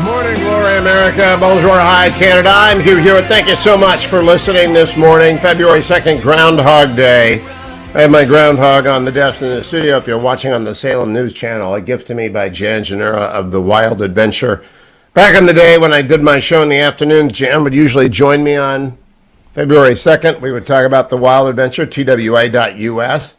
Morning, glory, America. Bonjour, hi, Canada. I'm Hugh Hewitt. Thank you so much for listening this morning. February 2nd, Groundhog Day. I have my groundhog on the desk in the studio. If you're watching on the Salem News Channel, a gift to me by Jan Genera of The Wild Adventure. Back in the day when I did my show in the afternoon, Jan would usually join me on February 2nd. We would talk about The Wild Adventure, twa.us.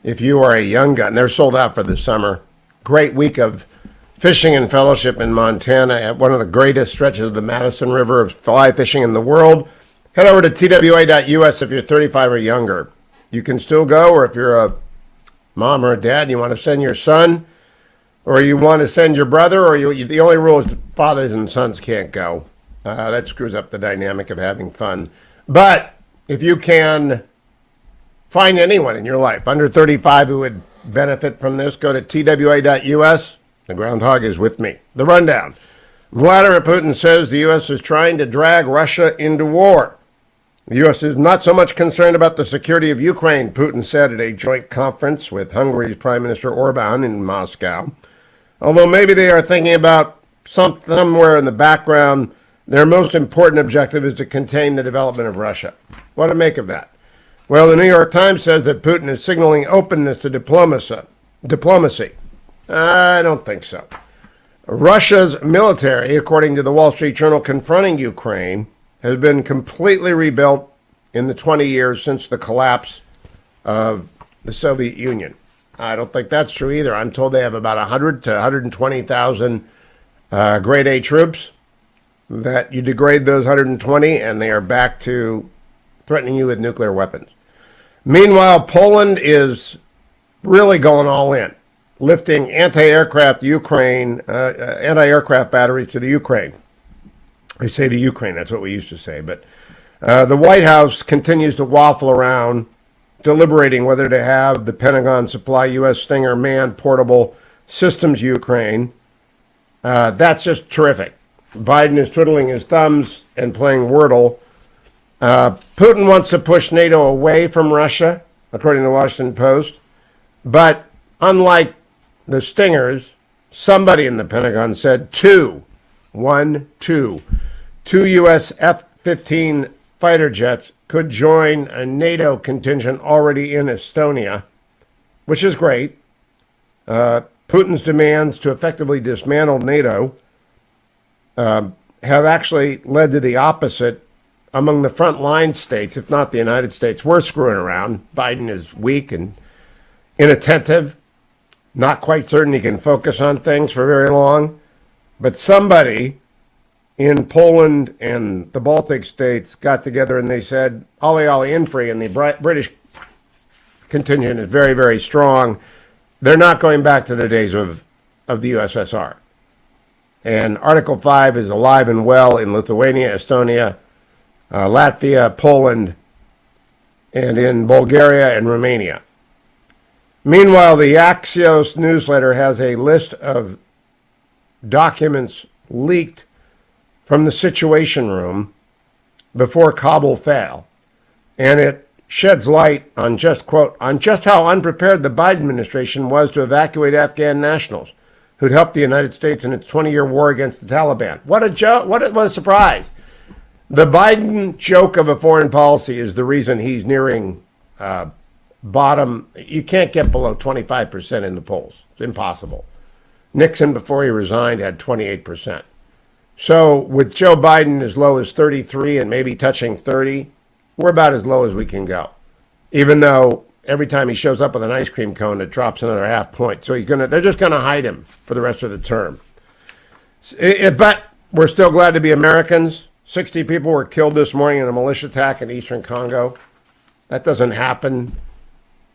If you are a young gun, they're sold out for the summer. Great week of fishing and fellowship in Montana at one of the greatest stretches of the Madison River of fly fishing in the world. Head over to twa.us if you're 35 or younger. You can still go, or if you're a mom or a dad and you want to send your son, or you want to send your brother, or the only rule is fathers and sons can't go. That screws up the dynamic of having fun. But if you can find anyone in your life under 35 who would benefit from this, go to twa.us. The groundhog is with me. The rundown. Vladimir Putin says the U.S. is trying to drag Russia into war. The U.S. is not so much concerned about the security of Ukraine, Putin said at a joint conference with Hungary's Prime Minister Orban in Moscow. Although maybe they are thinking about somewhere in the background, their most important objective is to contain the development of Russia. What to make of that? Well, the New York Times says that Putin is signaling openness to diplomacy. I don't think so. Russia's military, according to the Wall Street Journal, confronting Ukraine, has been completely rebuilt in the 20 years since the collapse of the Soviet Union. I don't think that's true either. I'm told they have about 100 to 120,000 grade A troops. That you degrade those 120 and they are back to threatening you with nuclear weapons. Meanwhile, Poland is really going all in, lifting anti-aircraft batteries to the Ukraine. I say the Ukraine, that's what we used to say. But the White House continues to waffle around, deliberating whether to have the Pentagon supply U.S. Stinger man-portable systems Ukraine. That's just terrific. Biden is twiddling his thumbs and playing Wordle. Putin wants to push NATO away from Russia, according to the Washington Post. But unlike the Stingers, somebody in the Pentagon said two U.S. F-15 fighter jets could join a NATO contingent already in Estonia, which is great. Putin's demands to effectively dismantle NATO have actually led to the opposite among the frontline states, if not the United States. We're screwing around. Biden is weak and inattentive, not quite certain he can focus on things for very long. But somebody in Poland and the Baltic states got together and they said, Ollie Ollie Infree, and the British contingent is very, very strong. They're not going back to the days of the USSR. And Article 5 is alive and well in Lithuania, Estonia, Latvia, Poland, and in Bulgaria and Romania. Meanwhile, the Axios newsletter has a list of documents leaked from the Situation Room before Kabul fell, and it sheds light on just, quote, on just how unprepared the Biden administration was to evacuate Afghan nationals who'd helped the United States in its 20-year war against the Taliban. What a joke! What a surprise! The Biden joke of a foreign policy is the reason he's nearing bottom. You can't get below 25% in the polls. It's impossible. Nixon, before he resigned, had 28%. So with Joe Biden as low as 33 and maybe touching 30, we're about as low as we can go. Even though every time he shows up with an ice cream cone, it drops another half point. So they're just going to hide him for the rest of the term. But we're still glad to be Americans. 60 people were killed this morning in a militia attack in eastern Congo. That doesn't happen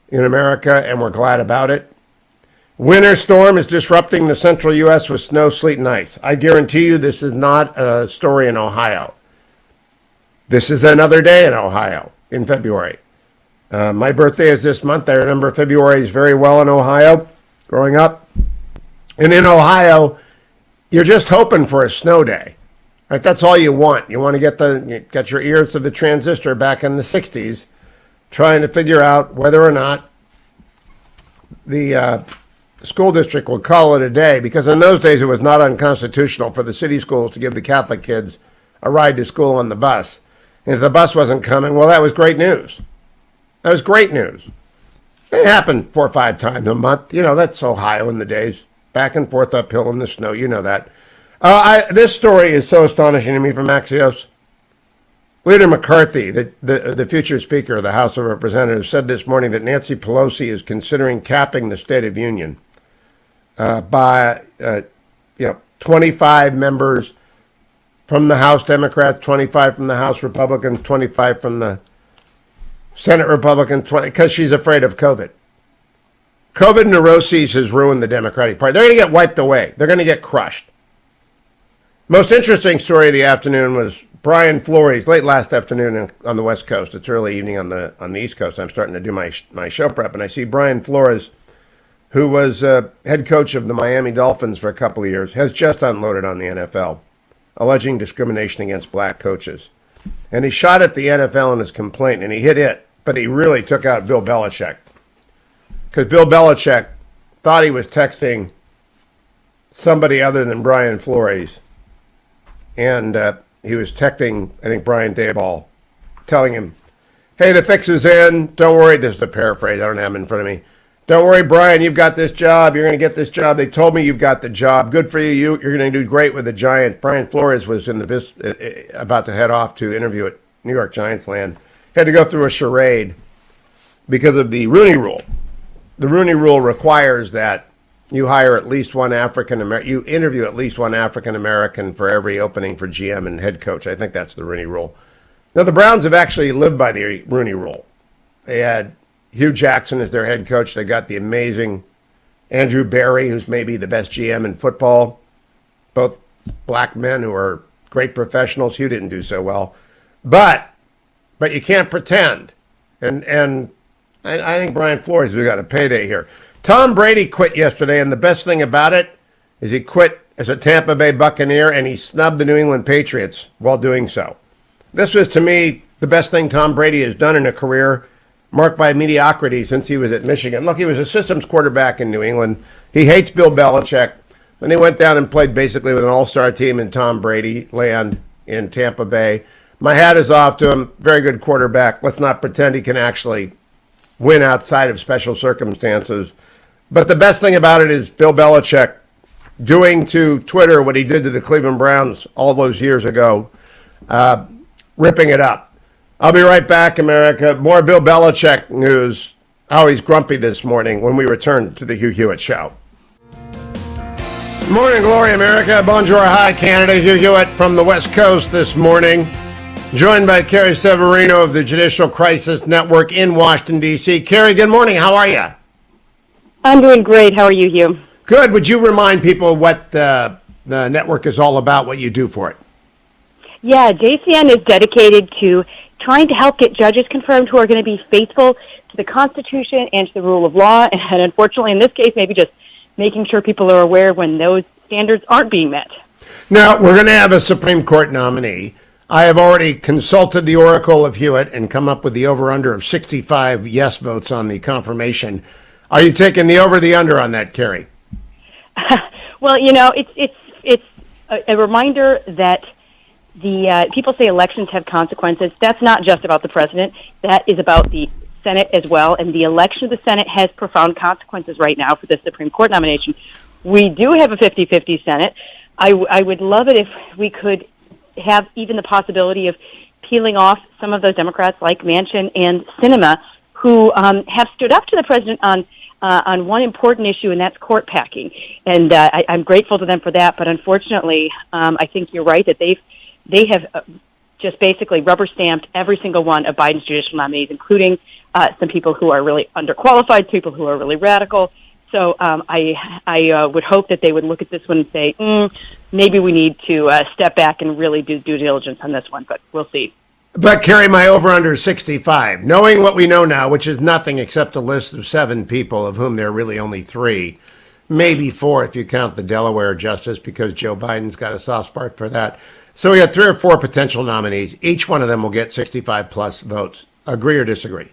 in America, and we're glad about it. Winter storm is disrupting the central U.S. with snow, sleet, and ice. I guarantee you this is not a story in Ohio. This is another day in Ohio in February. My birthday is this month. I remember February's very well in Ohio growing up. And in Ohio, you're just hoping for a snow day. Right? That's all you want. You want to get your ears to the transistor back in the 60s, trying to figure out whether or not the school district would call it a day, because in those days it was not unconstitutional for the city schools to give the Catholic kids a ride to school on the bus. And if the bus wasn't coming, well, that was great news. That was great news. It happened 4 or 5 times a month. You know, that's Ohio in the days. Back and forth uphill in the snow. You know that. This story is so astonishing to me from Axios. Leader McCarthy, the future Speaker of the House of Representatives, said this morning that Nancy Pelosi is considering capping the State of Union by 25 members from the House Democrats, 25 from the House Republicans, 25 from the Senate Republicans, because she's afraid of COVID. COVID neuroses has ruined the Democratic Party. They're going to get wiped away. They're going to get crushed. Most interesting story of the afternoon was Brian Flores, late last afternoon on the West Coast. It's early evening on the East Coast. I'm starting to do my show prep, and I see Brian Flores, who was head coach of the Miami Dolphins for a couple of years, has just unloaded on the NFL, alleging discrimination against black coaches. And he shot at the NFL in his complaint, and he hit it, but he really took out Bill Belichick. Because Bill Belichick thought he was texting somebody other than Brian Flores. And he was texting, I think, Brian Daboll, telling him, hey, the fix is in. Don't worry. This is a paraphrase. I don't have it in front of me. Don't worry, Brian, you've got this job. You're going to get this job. They told me you've got the job. Good for you. You're going to do great with the Giants. Brian Flores was in the about to head off to interview at New York Giants land. Had to go through a charade because of the Rooney Rule. The Rooney Rule requires that you hire at least one African-American, you interview at least one African-American for every opening for GM and head coach. I think that's the Rooney Rule. Now, the Browns have actually lived by the Rooney Rule. They had Hugh Jackson as their head coach. They got the amazing Andrew Berry, who's maybe the best GM in football. Both black men who are great professionals. Hugh didn't do so well. But you can't pretend. And I think Brian Flores has got a payday here. Tom Brady quit yesterday, and the best thing about it is he quit as a Tampa Bay Buccaneer, and he snubbed the New England Patriots while doing so. This was, to me, the best thing Tom Brady has done in a career marked by mediocrity since he was at Michigan. Look, he was a systems quarterback in New England. He hates Bill Belichick. Then he went down and played basically with an all-star team in Tom Brady land in Tampa Bay. My hat is off to him. Very good quarterback. Let's not pretend he can actually win outside of special circumstances. But the best thing about it is Bill Belichick doing to Twitter what he did to the Cleveland Browns all those years ago, ripping it up. I'll be right back, America. More Bill Belichick news. Oh, he's grumpy this morning when we return to the Hugh Hewitt Show. Morning glory, America. Bonjour, hi, Canada. Hugh Hewitt from the West Coast this morning. Joined by Carrie Severino of the Judicial Crisis Network in Washington, D.C. Carrie, good morning. How are you? I'm doing great. How are you, Hugh? Good. Would you remind people what the network is all about, what you do for it? Yeah, JCN is dedicated to trying to help get judges confirmed who are going to be faithful to the Constitution and to the rule of law. And unfortunately, in this case, maybe just making sure people are aware when those standards aren't being met. Now, we're going to have a Supreme Court nominee. I have already consulted the Oracle of Hewitt and come up with the over-under of 65 yes votes on the confirmation. Are you taking the over, the under on that, Carrie? Well, you know, it's a reminder that the people say elections have consequences. That's not just about the president. That is about the Senate as well. And the election of the Senate has profound consequences right now for the Supreme Court nomination. We do have a 50-50 Senate. I would love it if we could have even the possibility of peeling off some of those Democrats like Manchin and Sinema who have stood up to the president on one important issue, and that's court packing. And I'm grateful to them for that. But unfortunately, I think you're right that they have just basically rubber stamped every single one of Biden's judicial nominees, including some people who are really underqualified, people who are really radical. So I would hope that they would look at this one and say, maybe we need to step back and really do due diligence on this one, but we'll see. But, Carrie, my over-under is 65. Knowing what we know now, which is nothing except a list of 7 people, of whom there are really only 3, maybe 4 if you count the Delaware justice, because Joe Biden's got a soft spot for that. So we got 3 or 4 potential nominees. Each one of them will get 65-plus votes. Agree or disagree?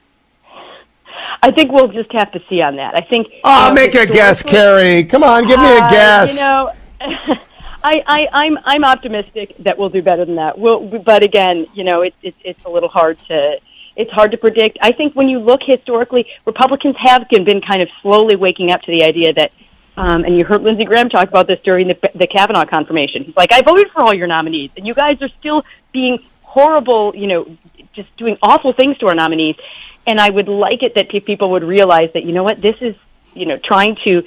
I think we'll just have to see on that. I think. Make a guess, Carrie. Come on, give me a guess. I'm optimistic that we'll do better than that. But again, it's a little hard to. It's hard to predict. I think when you look historically, Republicans have been kind of slowly waking up to the idea that, and you heard Lindsey Graham talk about this during the Kavanaugh confirmation. He's like, I voted for all your nominees, and you guys are still being horrible, just doing awful things to our nominees. And I would like it that people would realize that, this is, trying to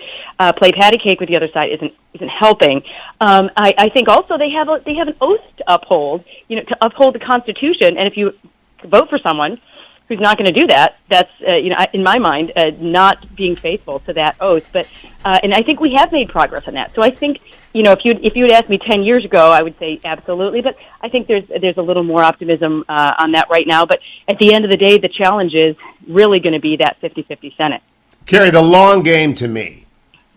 play patty cake with the other side isn't helping. I think also they have an oath to uphold, to uphold the Constitution, and if you vote for someone who's not going to do that, that's in my mind not being faithful to that oath. But and I think we have made progress on that. So I think if you had asked me 10 years ago, I would say absolutely. But I think there's a little more optimism on that right now. But at the end of the day, the challenge is really going to be that 50-50 Senate. Carrie, the long game to me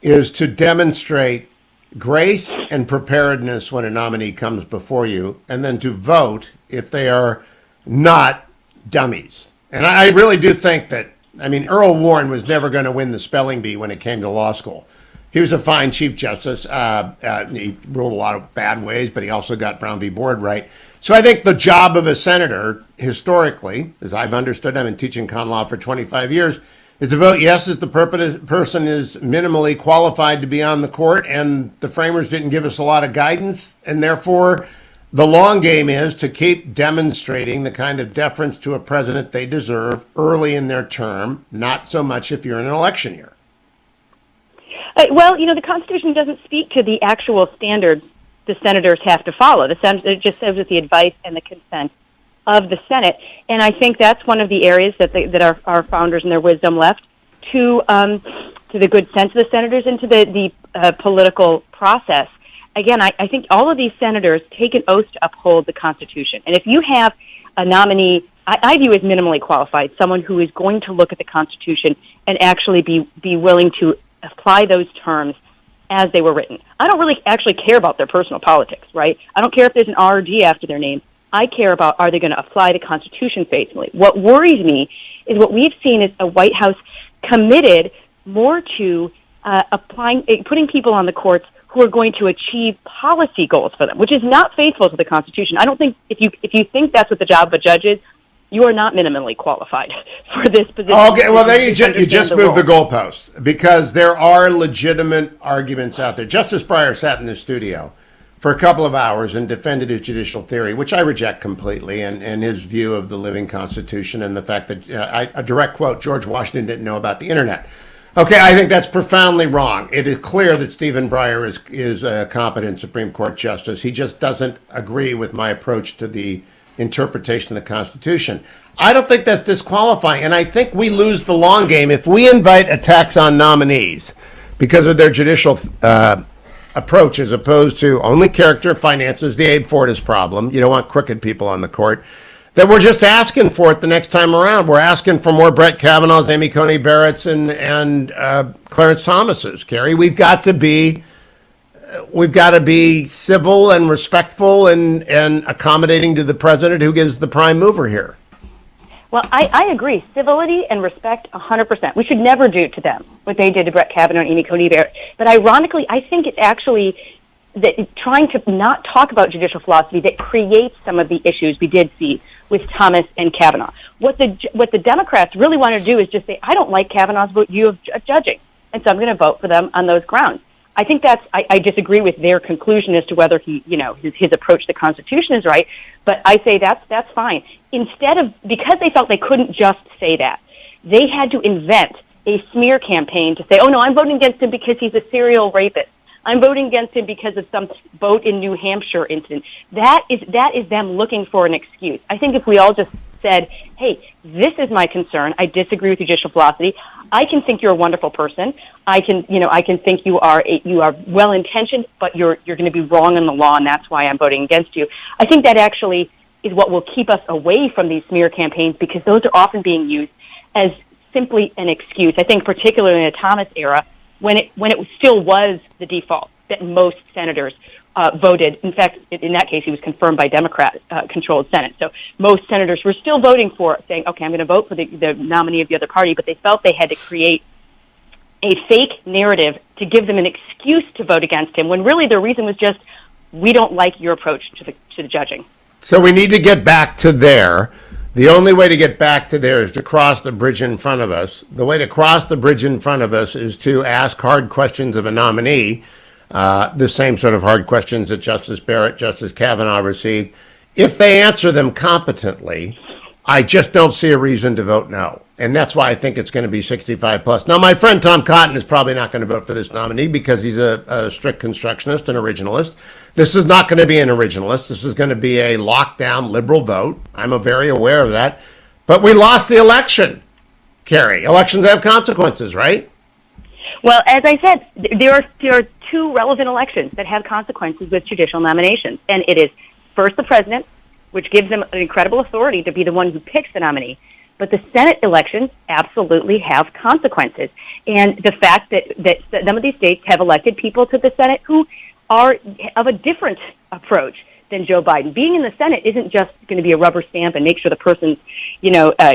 is to demonstrate grace and preparedness when a nominee comes before you, and then to vote if they are not dummies. And I really do think that, Earl Warren was never going to win the spelling bee when it came to law school. He was a fine Chief Justice. He ruled a lot of bad ways, but he also got Brown v. Board right. So I think the job of a senator, historically, as I've understood, I've been teaching con law for 25 years, is to vote yes if the person is minimally qualified to be on the court, and the framers didn't give us a lot of guidance, and therefore the long game is to keep demonstrating the kind of deference to a president they deserve early in their term, not so much if you're in an election year. Well, the Constitution doesn't speak to the actual standards the senators have to follow. It just says with the advice and the consent of the Senate. And I think that's one of the areas that our founders and their wisdom left to the good sense of the senators and to the political process. Again, I think all of these senators take an oath to uphold the Constitution. And if you have a nominee, I view as minimally qualified, someone who is going to look at the Constitution and actually be willing to apply those terms as they were written. I don't really actually care about their personal politics, right? I don't care if there's an R or D after their name. I care about, are they going to apply the Constitution faithfully? What worries me is what we've seen is a White House committed more to putting people on the courts who are going to achieve policy goals for them, which is not faithful to the Constitution. I don't think if you think that's what the job of a judge is, you are not minimally qualified for this position. Okay, well then you just moved the goalposts, because there are legitimate arguments out there. Justice Breyer sat in the studio for a couple of hours and defended his judicial theory, which I reject completely, and his view of the living Constitution and the fact that, a direct quote, George Washington didn't know about the internet. Okay, I think that's profoundly wrong. It is clear that Stephen Breyer is a competent Supreme Court justice. He just doesn't agree with my approach to the interpretation of the Constitution. I don't think that's disqualifying, and I think we lose the long game if we invite attacks on nominees because of their judicial approach, as opposed to only character, finances, the Abe Fortas problem. You don't want crooked people on the court. That we're just asking for it the next time around. We're asking for more Brett Kavanaughs, Amy Coney Barrett's, and Clarence Thomas's. Carrie, we've got to be civil and respectful and accommodating to the president, who is the prime mover here. Well, I agree. Civility and respect, 100%. We should never do to them what they did to Brett Kavanaugh and Amy Coney Barrett. But ironically, I think it's actually that trying to not talk about judicial philosophy that creates some of the issues we did see with Thomas and Kavanaugh. What the Democrats really want to do is just say, I don't like Kavanaugh's view of judging, and so I'm going to vote for them on those grounds. I think I disagree with their conclusion as to whether his approach to the Constitution is right, but I say that's fine. Because they felt they couldn't just say that, they had to invent a smear campaign to say, oh no, I'm voting against him because he's a serial rapist. I'm voting against him because of some vote in New Hampshire incident. That is them looking for an excuse. I think if we all just said, hey, this is my concern. I disagree with judicial philosophy. I can think you're a wonderful person. I can think you are well intentioned, but you're going to be wrong in the law, and that's why I'm voting against you. I think that actually is what will keep us away from these smear campaigns, because those are often being used as simply an excuse. I think particularly in the Thomas era, when it still was the default that most senators voted. In fact, in that case, he was confirmed by Democrat-controlled Senate. So most senators were still voting for, saying, okay, I'm going to vote for the nominee of the other party, but they felt they had to create a fake narrative to give them an excuse to vote against him, when really their reason was just, we don't like your approach to the judging. So we need to get back to there. The only way to get back to there is to cross the bridge in front of us. The way to cross the bridge in front of us is to ask hard questions of a nominee, the same sort of hard questions that Justice Barrett, Justice Kavanaugh received. If they answer them competently, I just don't see a reason to vote no. And that's why I think it's going to be 65 plus. Now, my friend Tom Cotton is probably not going to vote for this nominee because he's a strict constructionist and originalist. This is not going to be an originalist. This is going to be a lockdown liberal vote. I'm very aware of that. But we lost the election, Carrie. Elections have consequences, right? Well, as I said, there are two relevant elections that have consequences with judicial nominations. And it is first the president, which gives them an incredible authority to be the one who picks the nominee. But the Senate elections absolutely have consequences. And the fact that some of these states have elected people to the Senate who are of a different approach than Joe Biden. Being in the Senate isn't just going to be a rubber stamp and make sure the person's,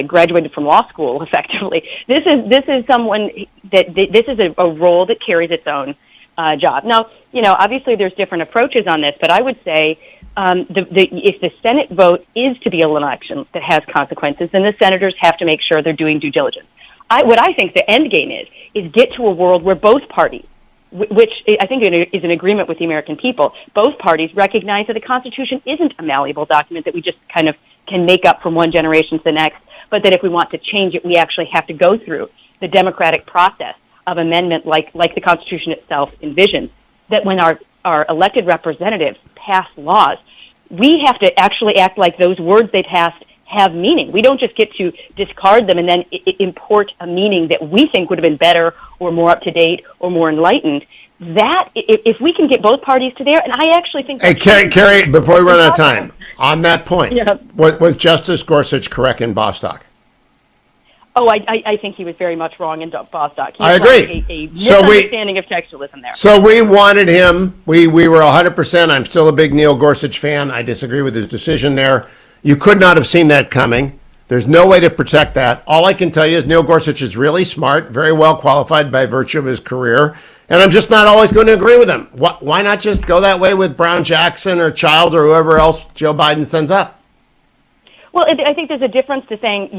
graduated from law school effectively. This is someone this is a role that carries its own job. Now, obviously there's different approaches on this, but I would say if the Senate vote is to be an election that has consequences, then the senators have to make sure they're doing due diligence. What I think the end game is get to a world where both parties, which I think is an agreement with the American people, both parties recognize that the Constitution isn't a malleable document that we just kind of can make up from one generation to the next, but that if we want to change it, we actually have to go through the democratic process of amendment like the Constitution itself envisions, that when our elected representatives pass laws, we have to actually act like those words they passed have meaning. We don't just get to discard them and then import a meaning that we think would have been better or more up to date or more enlightened. That, if we can get both parties to there, and I actually think... Hey, Carrie, before we run out of time, on that point, was Justice Gorsuch correct in Bostock? Oh, I think he was very much wrong in Bostock. I agree. A misunderstanding of textualism there. So we wanted him. We were 100%. I'm still a big Neil Gorsuch fan. I disagree with his decision there. You could not have seen that coming. There's no way to protect that. All I can tell you is Neil Gorsuch is really smart, very well qualified by virtue of his career, and I'm just not always going to agree with him. Why not just go that way with Brown Jackson or Child or whoever else Joe Biden sends up? Well, I think there's a difference to saying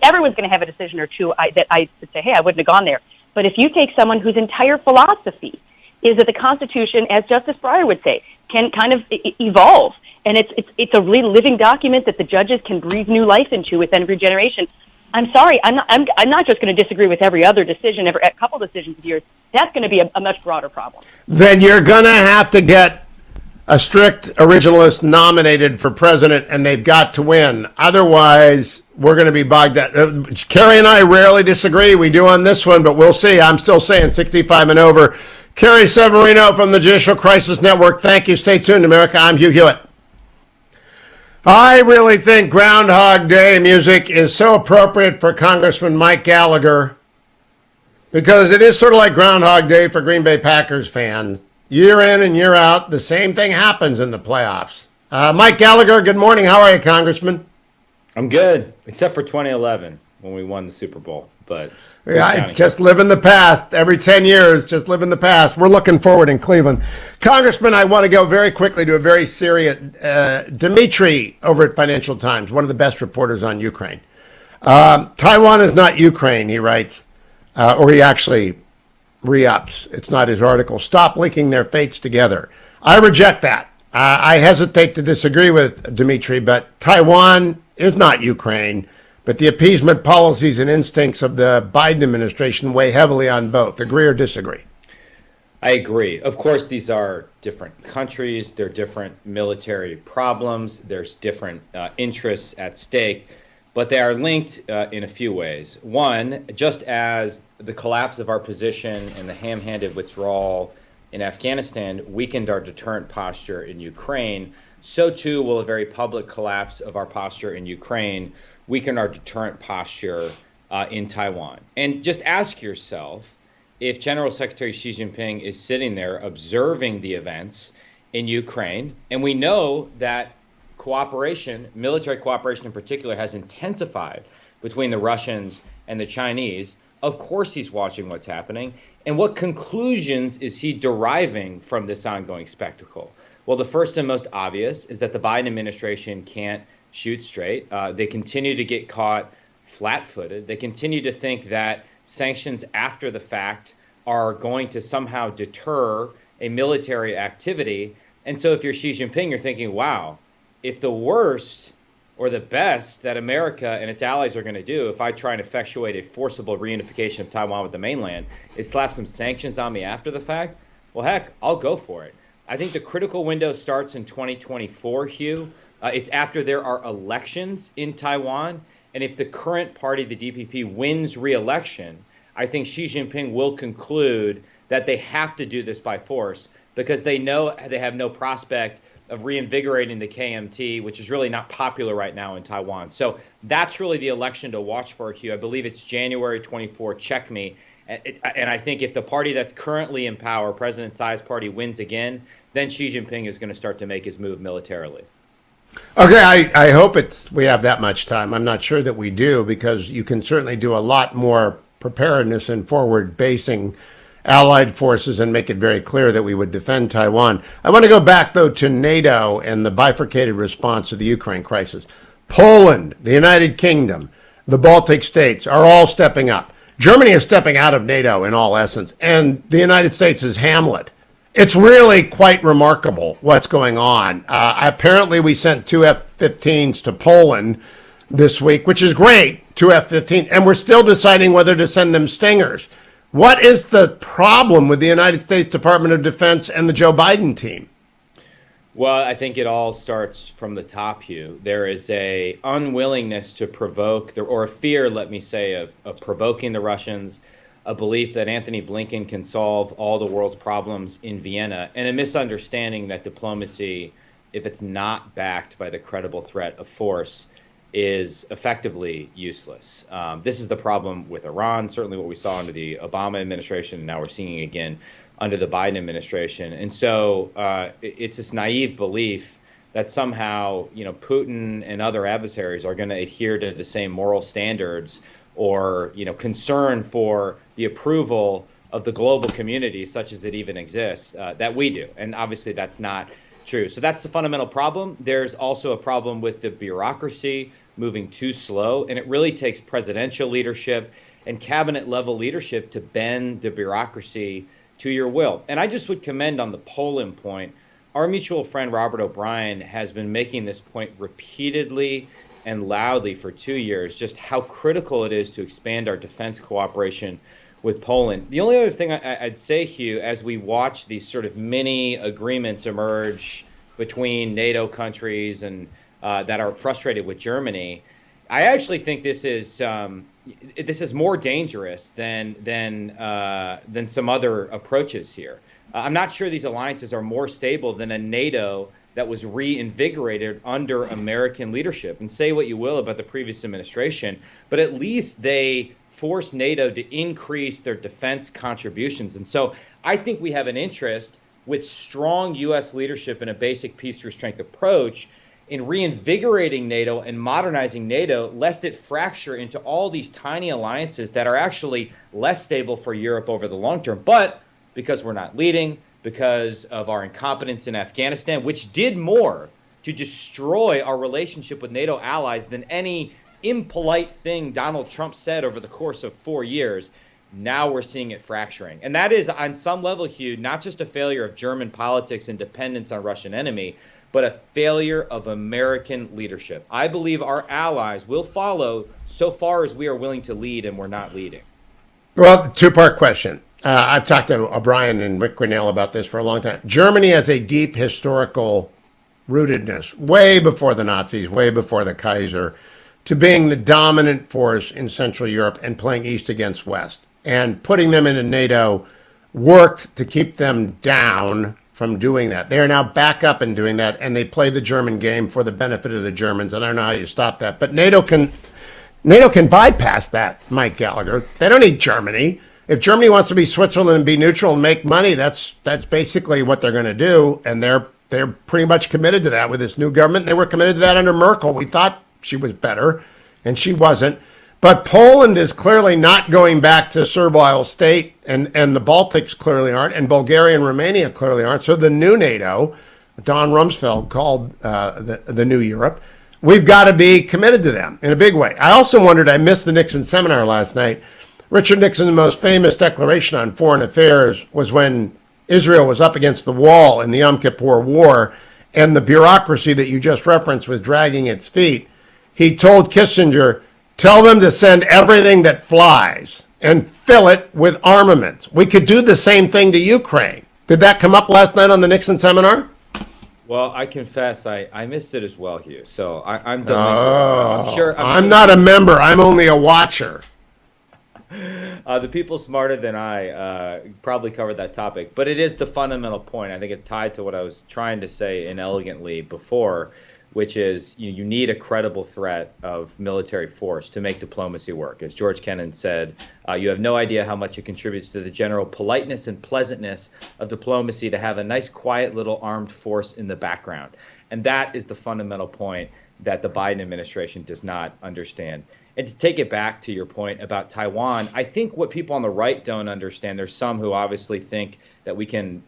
everyone's going to have a decision or two that I would say, hey, I wouldn't have gone there. But if you take someone whose entire philosophy is that the Constitution, as Justice Breyer would say, can kind of evolve, and it's a really living document that the judges can breathe new life into with every generation. I'm sorry, I'm not just going to disagree with every other decision, every couple decisions of yours. That's going to be a much broader problem. Then you're going to have to get a strict originalist nominated for president, and they've got to win. Otherwise, we're going to be bogged down. Carrie and I rarely disagree. We do on this one, but we'll see. I'm still saying 65 and over. Carrie Severino from the Judicial Crisis Network. Thank you. Stay tuned, America. I'm Hugh Hewitt. I really think Groundhog Day music is so appropriate for Congressman Mike Gallagher because it is sort of like Groundhog Day for Green Bay Packers fans. Year in and year out, the same thing happens in the playoffs. Mike Gallagher, good morning. How are you, Congressman? I'm good, except for 2011 when we won the Super Bowl. But yeah, just live in the past. Every 10 years, just live in the past. We're looking forward in Cleveland. Congressman, I want to go very quickly to a very serious... Dimitri over at Financial Times, one of the best reporters on Ukraine. Taiwan is not Ukraine, he writes, or he actually re-ups. It's not his article. Stop linking their fates together. I reject that. I hesitate to disagree with Dimitri, but Taiwan is not Ukraine. But the appeasement policies and instincts of the Biden administration weigh heavily on both. Agree or disagree? I agree. Of course, these are different countries. They're different military problems. There's different interests at stake. But they are linked in a few ways. One, just as the collapse of our position and the ham-handed withdrawal in Afghanistan weakened our deterrent posture in Ukraine, so too will a very public collapse of our posture in Ukraine weaken our deterrent posture in Taiwan. And just ask yourself if General Secretary Xi Jinping is sitting there observing the events in Ukraine. And we know that cooperation, military cooperation in particular, has intensified between the Russians and the Chinese. Of course, he's watching what's happening. And what conclusions is he deriving from this ongoing spectacle? Well, the first and most obvious is that the Biden administration can't shoot straight. They continue to get caught flat-footed. They continue to think that sanctions after the fact are going to somehow deter a military activity. And so if you're Xi Jinping, you're thinking, wow, if the worst or the best that America and its allies are going to do if I try and effectuate a forcible reunification of Taiwan with the mainland is slap some sanctions on me after the fact, well, heck, I'll go for it. I think the critical window starts in 2024, Hugh. It's after there are elections in Taiwan. And if the current party, the DPP, wins re-election, I think Xi Jinping will conclude that they have to do this by force because they know they have no prospect of reinvigorating the KMT, which is really not popular right now in Taiwan. So that's really the election to watch for, Hugh. I believe it's January 24, check me. And I think if the party that's currently in power, President Tsai's party, wins again, then Xi Jinping is going to start to make his move militarily. Okay, I hope we have that much time. I'm not sure that we do because you can certainly do a lot more preparedness and forward basing allied forces and make it very clear that we would defend Taiwan. I want to go back, though, to NATO and the bifurcated response to the Ukraine crisis. Poland, the United Kingdom, the Baltic states are all stepping up. Germany is stepping out of NATO in all essence, and the United States is Hamlet. It's really quite remarkable what's going on. Apparently, we sent 2 F-15s to Poland this week, which is great, 2 F-15, and we're still deciding whether to send them Stingers. What is the problem with the United States Department of Defense and the Joe Biden team? Well, I think it all starts from the top, Hugh. There is a unwillingness to provoke, or a fear, let me say, of provoking the Russians, a belief that Anthony Blinken can solve all the world's problems in Vienna, and a misunderstanding that diplomacy, if it's not backed by the credible threat of force, is effectively useless. This is the problem with Iran, certainly what we saw under the Obama administration, and now we're seeing again under the Biden administration. And so it's this naive belief that somehow, Putin and other adversaries are going to adhere to the same moral standards or, concern for the approval of the global community, such as it even exists, that we do. And obviously that's not true. So that's the fundamental problem. There's also a problem with the bureaucracy moving too slow, and it really takes presidential leadership and cabinet level leadership to bend the bureaucracy to your will. And I just would commend on the Poland point, our mutual friend Robert O'Brien has been making this point repeatedly and loudly for 2 years, just how critical it is to expand our defense cooperation with Poland. The only other thing I'd say, Hugh, as we watch these sort of mini agreements emerge between NATO countries and that are frustrated with Germany, I actually think this is more dangerous than some other approaches here. I'm not sure these alliances are more stable than a NATO that was reinvigorated under American leadership. And say what you will about the previous administration, but at least they forced NATO to increase their defense contributions. And so I think we have an interest with strong U.S. leadership and a basic peace through strength approach in reinvigorating NATO and modernizing NATO, lest it fracture into all these tiny alliances that are actually less stable for Europe over the long term. But because we're not leading, because of our incompetence in Afghanistan, which did more to destroy our relationship with NATO allies than any impolite thing Donald Trump said over the course of 4 years, now we're seeing it fracturing. And that is, on some level, Hugh, not just a failure of German politics and dependence on Russian enemy, but a failure of American leadership. I believe our allies will follow so far as we are willing to lead, and we're not leading. Well, two-part question. I've talked to O'Brien and Rick Grinnell about this for a long time. Germany has a deep historical rootedness, way before the Nazis, way before the Kaiser, to being the dominant force in Central Europe and playing East against West. And putting them into NATO worked to keep them down from doing that. They are now back up and doing that, and they play the German game for the benefit of the Germans. And I don't know how you stop that. But NATO can bypass that, Mike Gallagher. They don't need Germany. If Germany wants to be Switzerland and be neutral and make money, that's basically what they're going to do, and they're They're pretty much committed to that with this new government. They were committed to that under Merkel. We thought she was better, and she wasn't. But Poland is clearly not going back to servile state, and the Baltics clearly aren't, and Bulgaria and Romania clearly aren't. So the new NATO, Don Rumsfeld called the new Europe, we've got to be committed to them in a big way. I also wondered, I missed the Nixon seminar last night. Richard Nixon's most famous declaration on foreign affairs was when Israel was up against the wall in the Yom Kippur War, and the bureaucracy that you just referenced was dragging its feet. He told Kissinger, tell them to send everything that flies and fill it with armaments. We could do the same thing to Ukraine. Did that come up last night on the Nixon seminar? Well, I confess I missed it as well, Hugh. So I'm done. I'm not a member. I'm only a watcher. The people smarter than I probably covered that topic, but it is the fundamental point. I think it's tied to what I was trying to say inelegantly before, which is you need a credible threat of military force to make diplomacy work. As George Kennan said, you have no idea how much it contributes to the general politeness and pleasantness of diplomacy to have a nice, quiet little armed force in the background. And that is the fundamental point that the Biden administration does not understand. And to take it back to your point about Taiwan, I think what people on the right don't understand, there's some who obviously think that we can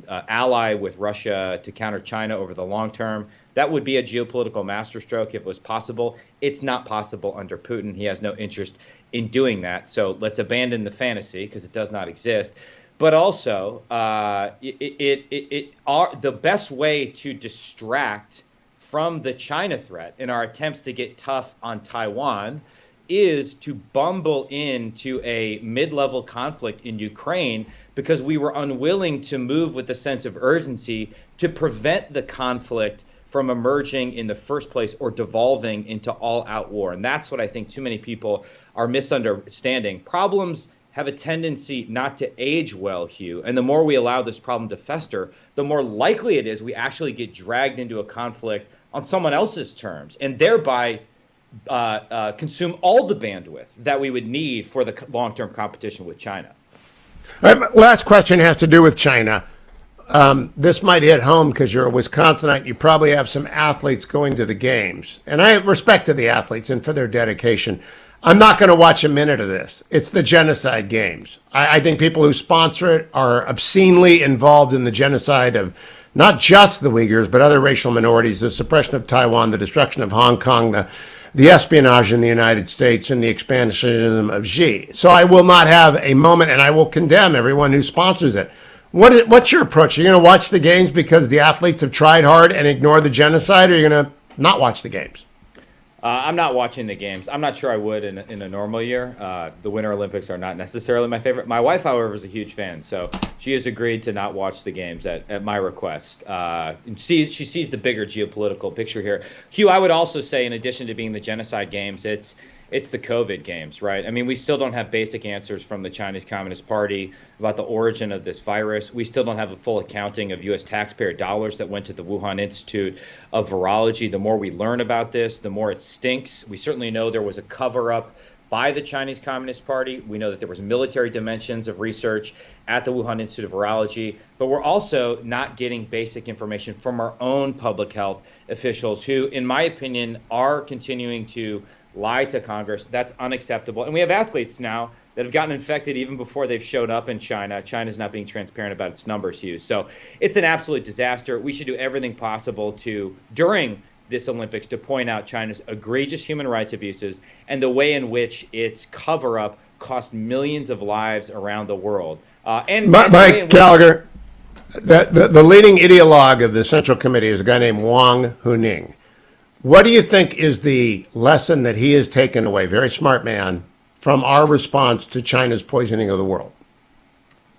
ally with Russia to counter China over the long term. That would be a geopolitical masterstroke if it was possible. It's not possible under Putin. He has no interest in doing that. So let's abandon the fantasy because it does not exist. But also, the best way to distract from the China threat in our attempts to get tough on Taiwan is to bumble into a mid-level conflict in Ukraine because we were unwilling to move with a sense of urgency to prevent the conflict from emerging in the first place or devolving into all-out war. And that's what I think too many people are misunderstanding. Problems have a tendency not to age well, Hugh. And the more we allow this problem to fester, the more likely it is we actually get dragged into a conflict on someone else's terms and thereby consume all the bandwidth that we would need for the long-term competition with China. All right, last question has to do with China. This might hit home because you're a Wisconsinite. You probably have some athletes going to the games. And I have respect to the athletes and for their dedication. I'm not going to watch a minute of this. It's the genocide games. I think people who sponsor it are obscenely involved in the genocide of not just the Uyghurs, but other racial minorities, the suppression of Taiwan, the destruction of Hong Kong, the espionage in the United States, and the expansionism of Xi. So I will not have a moment, and I will condemn everyone who sponsors it. What's your approach? Are you going to watch the games because the athletes have tried hard and ignore the genocide, or are you going to not watch the games? I'm not watching the games. I'm not sure I would in a normal year. The Winter Olympics are not necessarily my favorite. My wife, however, is a huge fan, so she has agreed to not watch the games at my request. She sees the bigger geopolitical picture here. Hugh, I would also say, in addition to being the genocide games, it's the COVID games, right? I mean, we still don't have basic answers from the Chinese Communist Party about the origin of this virus. We still don't have a full accounting of U.S. taxpayer dollars that went to the Wuhan Institute of Virology. The more we learn about this, the more it stinks. We certainly know there was a cover-up by the Chinese Communist Party. We know that there was military dimensions of research at the Wuhan Institute of Virology. But we're also not getting basic information from our own public health officials who, in my opinion, are continuing to lie to Congress. That's unacceptable. And we have athletes now that have gotten infected even before they've showed up in China. China's not being transparent about its numbers, Hugh. So it's an absolute disaster. We should do everything possible during this Olympics, to point out China's egregious human rights abuses and the way in which its cover-up cost millions of lives around the world. Mike Gallagher, the leading ideologue of the Central Committee is a guy named Wang Huning. What do you think is the lesson that he has taken away, very smart man, from our response to China's poisoning of the world?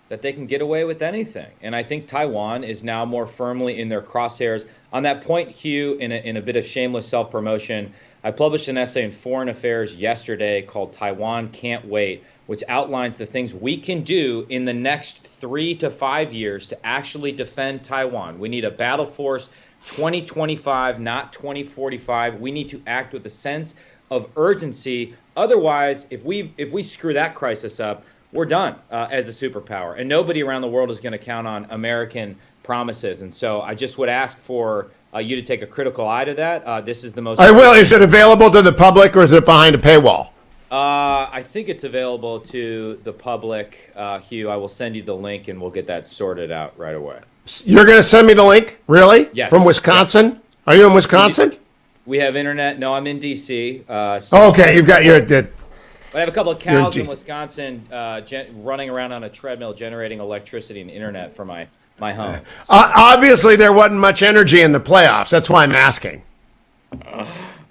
That they can get away with anything. And I think Taiwan is now more firmly in their crosshairs. On that point, Hugh, in a bit of shameless self-promotion, I published an essay in Foreign Affairs yesterday called Taiwan Can't Wait, which outlines the things we can do in the next 3 to 5 years to actually defend Taiwan. We need a battle force 2025, not 2045. We need to act with a sense of urgency. Otherwise, if we screw that crisis up, we're done as a superpower. And nobody around the world is going to count on American promises. And so I just would ask for you to take a critical eye to that. This is the most. I will. Is it available to the public or is it behind a paywall? I think it's available to the public, Hugh. I will send you the link and we'll get that sorted out right away. You're going to send me the link? Really? Yes. From Wisconsin? Yes. Are you in Wisconsin? We have internet. No, I'm in D.C. Okay, you've got your... I have a couple of cows in Wisconsin running around on a treadmill generating electricity and internet for my home. Obviously, there wasn't much energy in the playoffs. That's why I'm asking.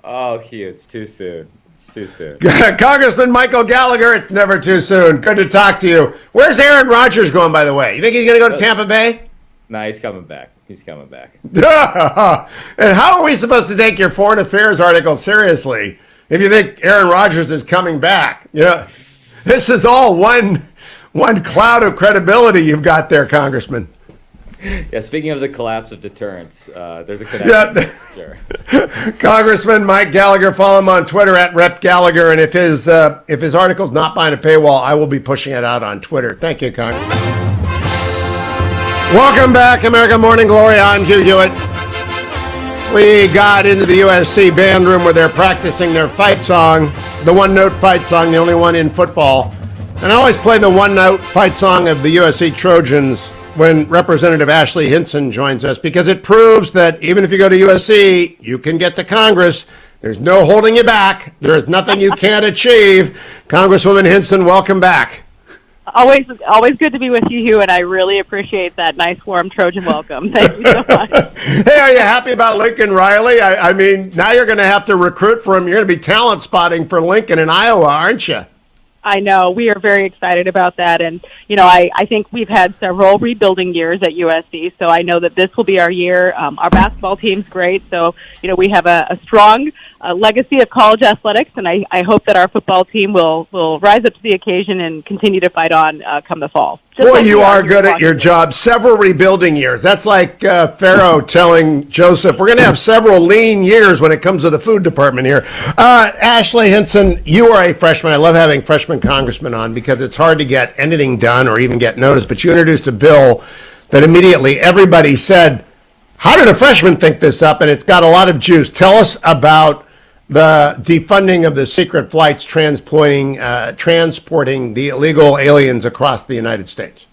Oh, Hugh, it's too soon. It's too soon. Congressman Michael Gallagher, it's never too soon. Good to talk to you. Where's Aaron Rodgers going, by the way? You think he's going to go to Tampa Bay? No, he's coming back. He's coming back. And how are we supposed to take your foreign affairs article seriously if you think Aaron Rodgers is coming back? This is all one cloud of credibility you've got there, Congressman. Yeah, speaking of the collapse of deterrence, there's a connection. Yeah. Sure. Congressman Mike Gallagher, follow him on Twitter at Rep Gallagher, and if his article's not behind a paywall, I will be pushing it out on Twitter. Thank you, Congressman. Welcome back, American Morning Glory. I'm Hugh Hewitt. We got into the USC band room where they're practicing their fight song, the one-note fight song, the only one in football. And I always play the one-note fight song of the USC Trojans when Representative Ashley Hinson joins us, because it proves that even if you go to USC, you can get to Congress. There's no holding you back. There is nothing you can't achieve. Congresswoman Hinson, welcome back. Always good to be with you, Hugh, and I really appreciate that nice, warm Trojan welcome. Thank you so much. Hey, are you happy about Lincoln Riley? I mean, now you're going to have to recruit for him. You're going to be talent spotting for Lincoln in Iowa, aren't you? I know. We are very excited about that. And, I think we've had several rebuilding years at USC, so I know that this will be our year. Our basketball team's great. So, we have a strong legacy of college athletics, and I hope that our football team will rise up to the occasion and continue to fight on come the fall. Boy, you are good at your job. Several rebuilding years. That's like Pharaoh telling Joseph, we're going to have several lean years when it comes to the food department here. Ashley Hinson, you are a freshman. I love having freshman congressmen on because it's hard to get anything done or even get noticed. But you introduced a bill that immediately everybody said, how did a freshman think this up? And it's got a lot of juice. Tell us about the defunding of the secret flights transporting the illegal aliens across the United States.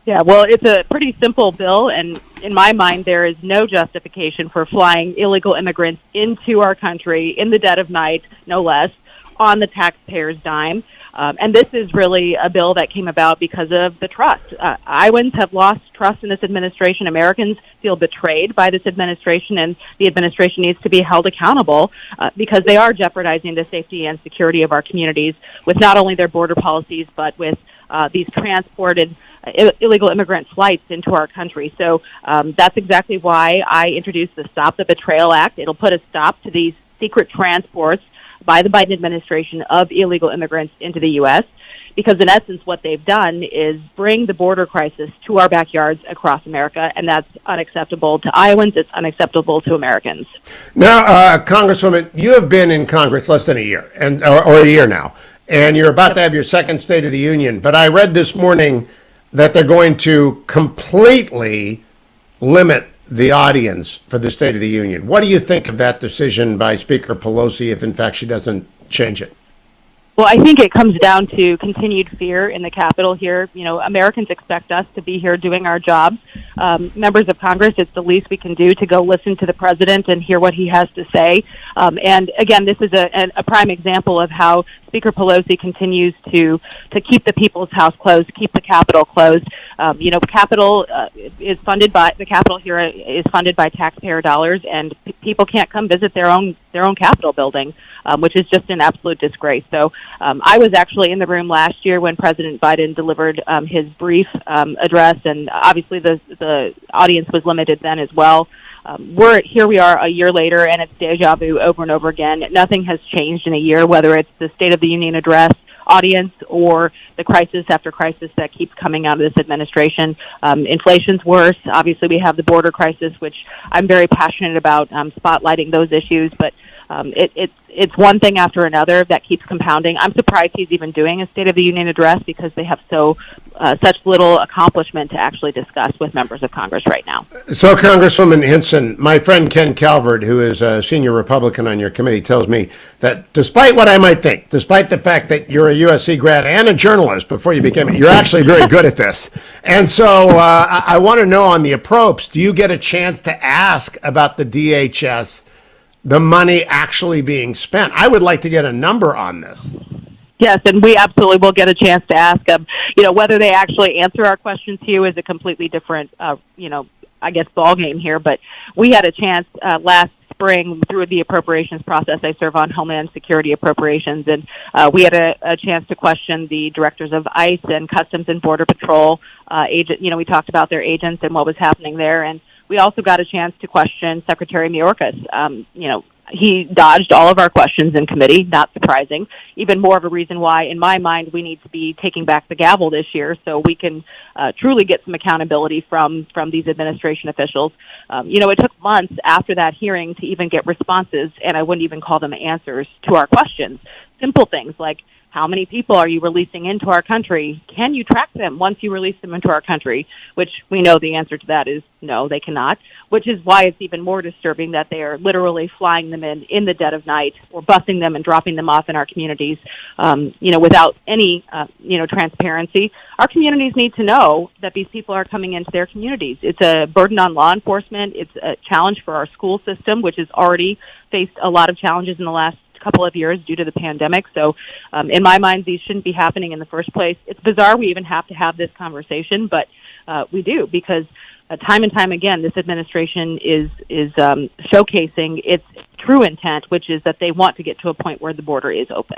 Yeah, well, it's a pretty simple bill, and in my mind, there is no justification for flying illegal immigrants into our country in the dead of night, no less, on the taxpayers' dime. And this is really a bill that came about because of the trust. Iowans have lost trust in this administration. Americans feel betrayed by this administration, and the administration needs to be held accountable because they are jeopardizing the safety and security of our communities with not only their border policies, but with these transported illegal immigrant flights into our country. So that's exactly why I introduced the Stop the Betrayal Act. It'll put a stop to these secret transports by the Biden administration of illegal immigrants into the U.S., because in essence what they've done is bring the border crisis to our backyards across America, and that's unacceptable to Iowans. It's unacceptable to Americans. Now, Congresswoman, you have been in Congress less than a year, or a year now, and you're about to have your second State of the Union. But I read this morning that they're going to completely limit the audience for the State of the Union. What do you think of that decision by Speaker Pelosi if, in fact, she doesn't change it? Well, I think it comes down to continued fear in the Capitol here. Americans expect us to be here doing our jobs. Members of Congress, it's the least we can do to go listen to the president and hear what he has to say. And again, this is a prime example of how Speaker Pelosi continues to keep the people's house closed, keep the Capitol closed. The Capitol the Capitol here is funded by taxpayer dollars, and people can't come visit their own Capitol building, which is just an absolute disgrace. So I was actually in the room last year when President Biden delivered his brief address, and obviously the audience was limited then as well. Here we are a year later, and it's deja vu over and over again. Nothing has changed in a year, whether it's the State of the Union address audience or the crisis after crisis that keeps coming out of this administration. Inflation's worse. Obviously, we have the border crisis, which I'm very passionate about, spotlighting those issues. But It's one thing after another that keeps compounding. I'm surprised he's even doing a State of the Union address because they have such little accomplishment to actually discuss with members of Congress right now. So, Congresswoman Hinson, my friend Ken Calvert, who is a senior Republican on your committee, tells me that despite what I might think, despite the fact that you're a USC grad and a journalist before you became it, you're actually very good at this. And so I want to know on the approach, do you get a chance to ask about the DHS, the money actually being spent? I would like to get a number on this. Yes, and we absolutely will get a chance to ask them. Whether they actually answer our questions to you is a completely different, I guess, ballgame here. But we had a chance last spring through the appropriations process. I serve on Homeland Security appropriations, and we had a chance to question the directors of ICE and Customs and Border Patrol agent. We talked about their agents and what was happening there, and we also got a chance to question Secretary Mayorkas. He dodged all of our questions in committee, not surprising. Even more of a reason why, in my mind, we need to be taking back the gavel this year so we can truly get some accountability from these administration officials. It took months after that hearing to even get responses, and I wouldn't even call them answers to our questions. Simple things like, how many people are you releasing into our country? Can you track them once you release them into our country? Which we know the answer to that is no, they cannot, which is why it's even more disturbing that they are literally flying them in the dead of night or busing them and dropping them off in our communities, without any, transparency. Our communities need to know that these people are coming into their communities. It's a burden on law enforcement. It's a challenge for our school system, which has already faced a lot of challenges in the last couple of years due to the pandemic. So in my mind, these shouldn't be happening in the first place. It's bizarre we even have to have this conversation, but we do because time and time again, this administration is showcasing its true intent, which is that they want to get to a point where the border is open.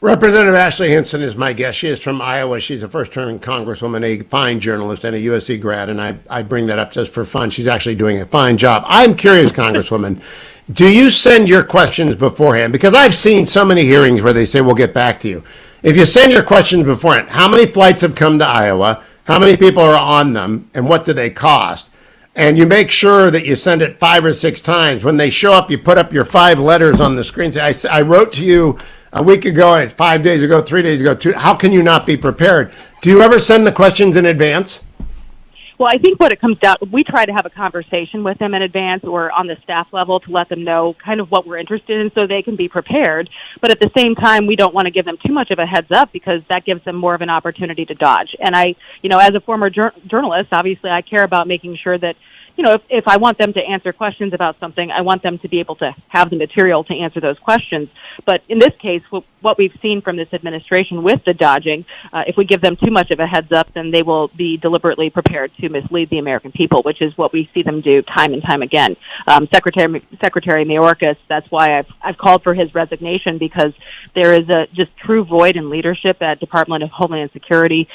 Representative Ashley Hinson is my guest. She is from Iowa. She's a first-term Congresswoman, a fine journalist, and a USC grad, and I bring that up just for fun. She's actually doing a fine job. I'm curious, Congresswoman, do you send your questions beforehand? Because I've seen so many hearings where they say, we'll get back to you. If you send your questions beforehand, how many flights have come to Iowa? How many people are on them? And what do they cost? And you make sure that you send it 5 or 6 times. When they show up, you put up your 5 letters on the screen. Say, I wrote to you a week ago, 5 days ago, 3 days ago. How can you not be prepared? Do you ever send the questions in advance? Well, I think what it comes down, we try to have a conversation with them in advance or on the staff level to let them know kind of what we're interested in so they can be prepared. But at the same time, we don't want to give them too much of a heads up because that gives them more of an opportunity to dodge. And as a former journalist, obviously I care about making sure that, if I want them to answer questions about something, I want them to be able to have the material to answer those questions. But in this case, what we've seen from this administration with the dodging, if we give them too much of a heads up, then they will be deliberately prepared to mislead the American people, which is what we see them do time and time again. Secretary Mayorkas, that's why I've called for his resignation because there is a just true void in leadership at Department of Homeland Security,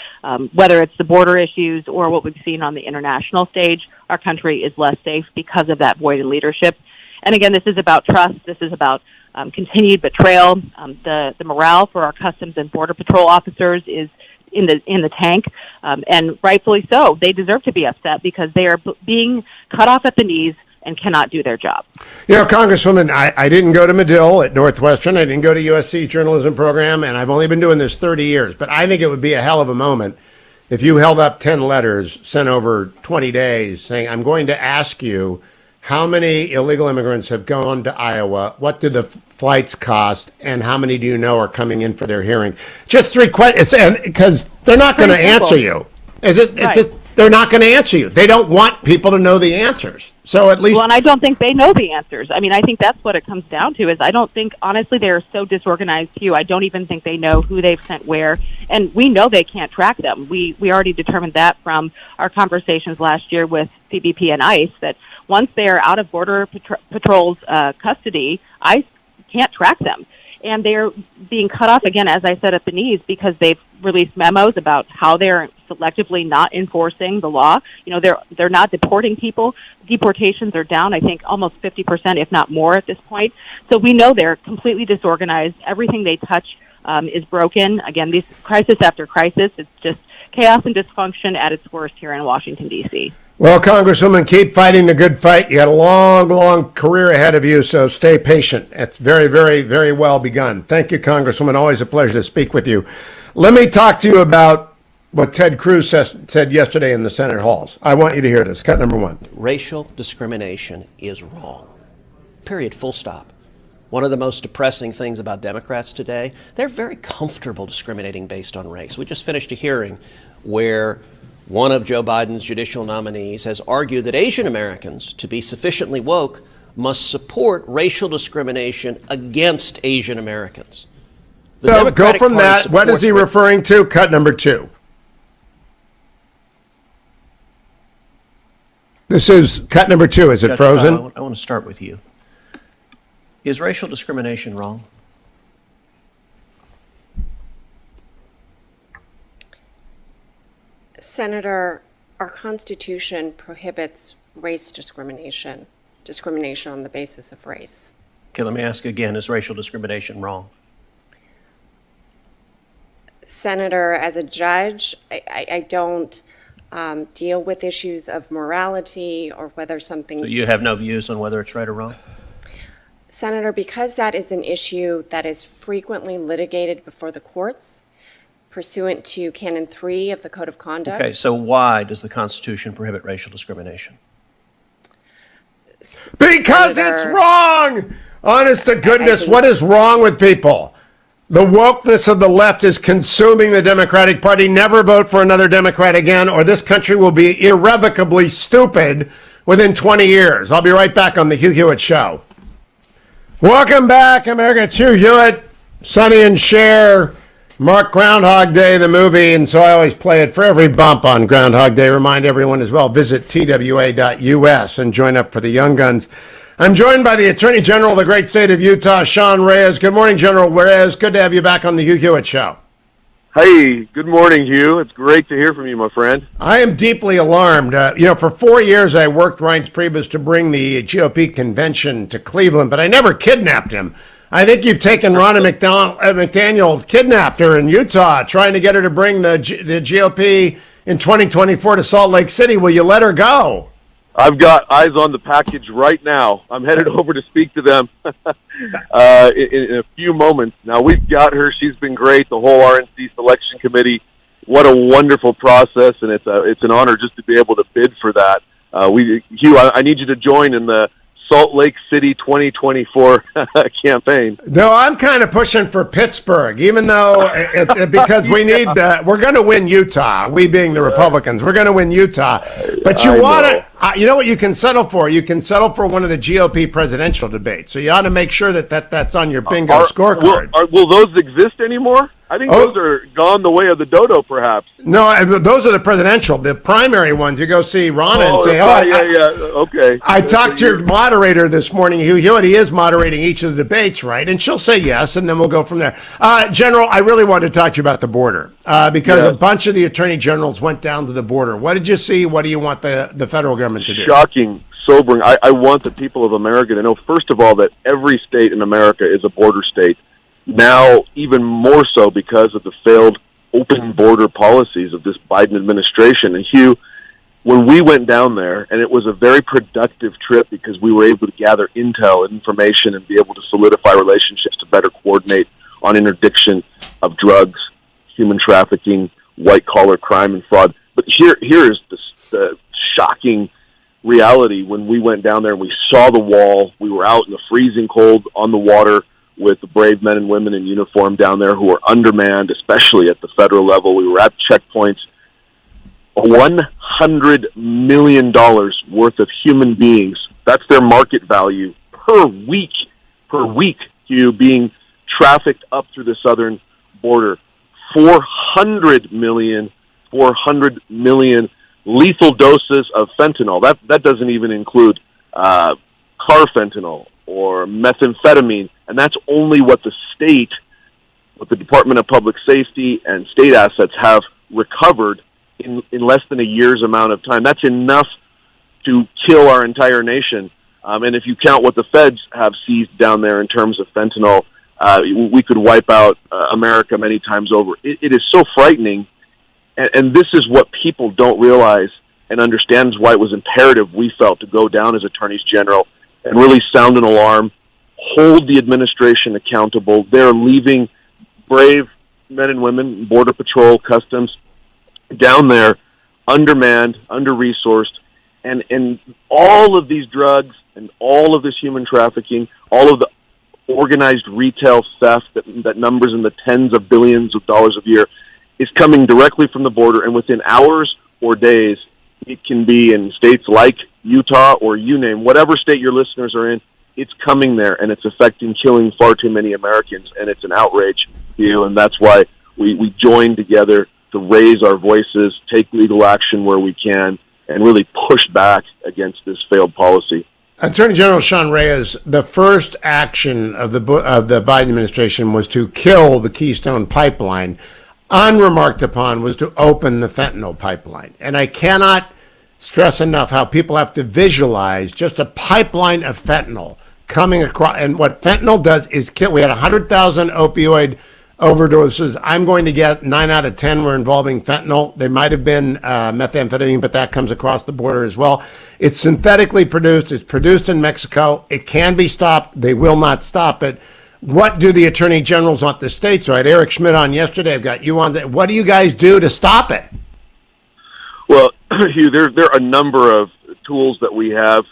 whether it's the border issues or what we've seen on the international stage. Our country is less safe because of that void in leadership. And again, this is about trust. This is about continued betrayal. The morale for our Customs and Border Patrol officers is in the tank, and rightfully so. They deserve to be upset because they are being cut off at the knees and cannot do their job. Congresswoman, I didn't go to Medill at Northwestern. I didn't go to USC journalism program, and I've only been doing this 30 years. But I think it would be a hell of a moment if you held up 10 letters sent over 20 days saying, I'm going to ask you how many illegal immigrants have gone to Iowa, what do the flights cost, and how many do you know are coming in for their hearing? Just 3 questions, because they're not going to answer you. They're not going to answer you. They don't want people to know the answers. So at least... Well, and I don't think they know the answers. I mean, I think that's what it comes down to is I don't think, honestly, they are so disorganized, Hugh. I don't even think they know who they've sent where. And we know they can't track them. We already determined that from our conversations last year with CBP and ICE, that once they are out of Border Patrol's custody, ICE can't track them. And they're being cut off, again, as I said, at the knees because they've released memos about how they're selectively not enforcing the law. They're not deporting people. Deportations are down, I think, almost 50%, if not more at this point. So we know they're completely disorganized. Everything they touch is broken. Again, these crisis after crisis, it's just chaos and dysfunction at its worst here in Washington, D.C. Well, Congresswoman, keep fighting the good fight. You got a long, long career ahead of you, so stay patient. It's very, very, very well begun. Thank you, Congresswoman. Always a pleasure to speak with you. Let me talk to you about what Ted Cruz said yesterday in the Senate halls. I want you to hear this. Cut number one. Racial discrimination is wrong. Period. Full stop. One of the most depressing things about Democrats today, they're very comfortable discriminating based on race. We just finished a hearing where one of Joe Biden's judicial nominees has argued that Asian Americans, to be sufficiently woke, must support racial discrimination against Asian Americans. So go from that. What is he referring to? Cut number two. This is cut number two. Is it frozen? I want to start with you. Is racial discrimination wrong? Senator, our Constitution prohibits race discrimination, discrimination on the basis of race. Okay, let me ask again, is racial discrimination wrong? Senator, as a judge, I don't deal with issues of morality or whether something... So you have no views on whether it's right or wrong? Senator, because that is an issue that is frequently litigated before the courts, pursuant to Canon 3 of the Code of Conduct. Okay, so why does the Constitution prohibit racial discrimination? Because Senator, it's wrong! Honest to goodness, what is wrong with people? The wokeness of the left is consuming the Democratic Party. Never vote for another Democrat again, or this country will be irrevocably stupid within 20 years. I'll be right back on the Hugh Hewitt Show. Welcome back, America. It's Hugh Hewitt, Sonny and Cher, Mark Groundhog Day, the movie, and so I always play it for every bump on Groundhog Day. Remind everyone as well, visit twa.us and join up for the Young Guns. I'm joined by the Attorney General of the great state of Utah, Sean Reyes. Good morning, General Reyes. Good to have you back on the Hugh Hewitt Show. Hey, good morning, Hugh. It's great to hear from you, my friend. I am deeply alarmed. For 4 years I worked Reince Priebus to bring the GOP convention to Cleveland, but I never kidnapped him. I think you've taken Ronna McDaniel, kidnapped her in Utah, trying to get her to bring the GOP in 2024 to Salt Lake City. Will you let her go? I've got eyes on the package right now. I'm headed over to speak to them in a few moments. Now, we've got her. She's been great, the whole RNC selection committee. What a wonderful process, and it's an honor just to be able to bid for that. Hugh, I need you to join in the Salt Lake City 2024 campaign. No, I'm kind of pushing for Pittsburgh, even though because we need we're going to win Utah. We being the Republicans, we're going to win Utah. But you want to, you know what you can settle for? You can settle for one of the GOP presidential debates. So you ought to make sure that's on your bingo scorecard. Will those exist anymore? I think those are gone the way of the dodo, perhaps. No, those are the presidential. The primary ones, you go see Ronna and say, okay. I talked to your moderator this morning, Hugh Hewitt. He is moderating each of the debates, right? And she'll say yes, and then we'll go from there. General, I really wanted to talk to you about the border because a bunch of the attorney generals went down to the border. What did you see? What do you want the federal government to do? Shocking, sobering. I want the people of America to know, first of all, that every state in America is a border state. Now, even more so because of the failed open border policies of this Biden administration. And Hugh, when we went down there, and it was a very productive trip because we were able to gather intel and information and be able to solidify relationships to better coordinate on interdiction of drugs, human trafficking, white-collar crime and fraud. But here is the shocking reality. When we went down there and we saw the wall, we were out in the freezing cold on the water with the brave men and women in uniform down there who are undermanned, especially at the federal level. We were at checkpoints. $100 million worth of human beings, that's their market value, per week, Hugh, being trafficked up through the southern border. 400 million lethal doses of fentanyl. That doesn't even include carfentanil or methamphetamine, and that's only what the Department of Public Safety and state assets have recovered in less than a year's amount of time. That's enough to kill our entire nation. And if you count what the feds have seized down there in terms of fentanyl, we could wipe out America many times over. It is so frightening, and this is what people don't realize. and understands why it was imperative, we felt, to go down as attorneys general and really sound an alarm, hold the administration accountable. They're leaving brave men and women, Border Patrol, Customs, down there, undermanned, under-resourced, and all of these drugs and all of this human trafficking, all of the organized retail theft that numbers in the tens of billions of dollars a year is coming directly from the border, and within hours or days, it can be in states like Utah or you name, whatever state your listeners are in, it's coming there, and it's affecting, killing far too many Americans, and it's an outrage, and that's why we join together to raise our voices, take legal action where we can, and really push back against this failed policy. Attorney General Sean Reyes, the first action of the Biden administration was to kill the Keystone Pipeline. Unremarked upon was to open the fentanyl pipeline. And I cannot stress enough how people have to visualize just a pipeline of fentanyl coming across. And what fentanyl does is kill. We had 100,000 opioid overdoses. I'm going to get 9 out of 10 were involving fentanyl. There might have been methamphetamine, but that comes across the border as well. It's synthetically produced. It's produced in Mexico. It can be stopped. They will not stop it. What do the attorney generals want the states? So I had Eric Schmidt on yesterday. I've got you on. What do you guys do to stop it? Well, Hugh, there are a number of tools that we have,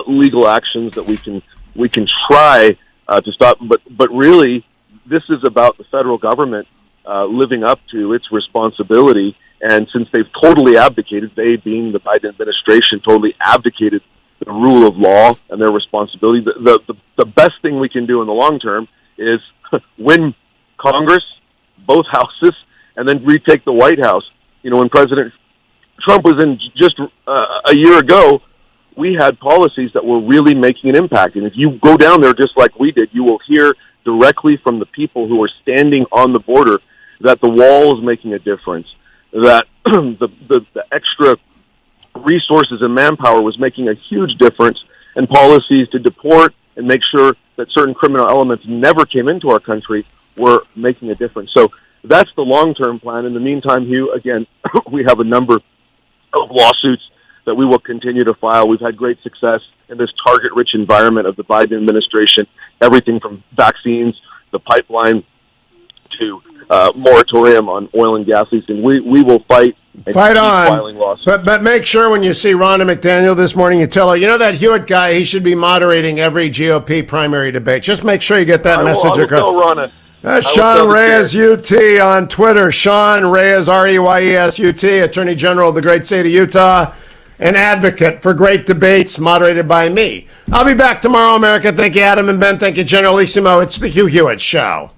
legal actions that we can try to stop. But really, this is about the federal government living up to its responsibility. And since they've totally abdicated, they being the Biden administration, totally abdicated the rule of law and their responsibility, the best thing we can do in the long term is win Congress, both houses, and then retake the White House. When President Trump was in just a year ago, we had policies that were really making an impact. And if you go down there just like we did, you will hear directly from the people who are standing on the border that the wall is making a difference, that the extra resources and manpower was making a huge difference, and policies to deport and make sure that certain criminal elements never came into our country were making a difference. So that's the long-term plan. In the meantime, Hugh, again, we have a number of lawsuits that we will continue to file. We've had great success in this target-rich environment of the Biden administration, everything from vaccines, the pipeline, to moratorium on oil and gas leasing. We will fight on. Filing lawsuits. But make sure when you see Rhonda McDaniel this morning, you tell her, that Hewitt guy, he should be moderating every GOP primary debate. Just make sure you get that message across. Tell Rhonda. That's Sean Reyes, UT, on Twitter. Sean Reyes, Reyes, UT, Attorney General of the great state of Utah, an advocate for great debates moderated by me. I'll be back tomorrow, America. Thank you, Adam and Ben. Thank you, Generalissimo. It's the Hugh Hewitt Show.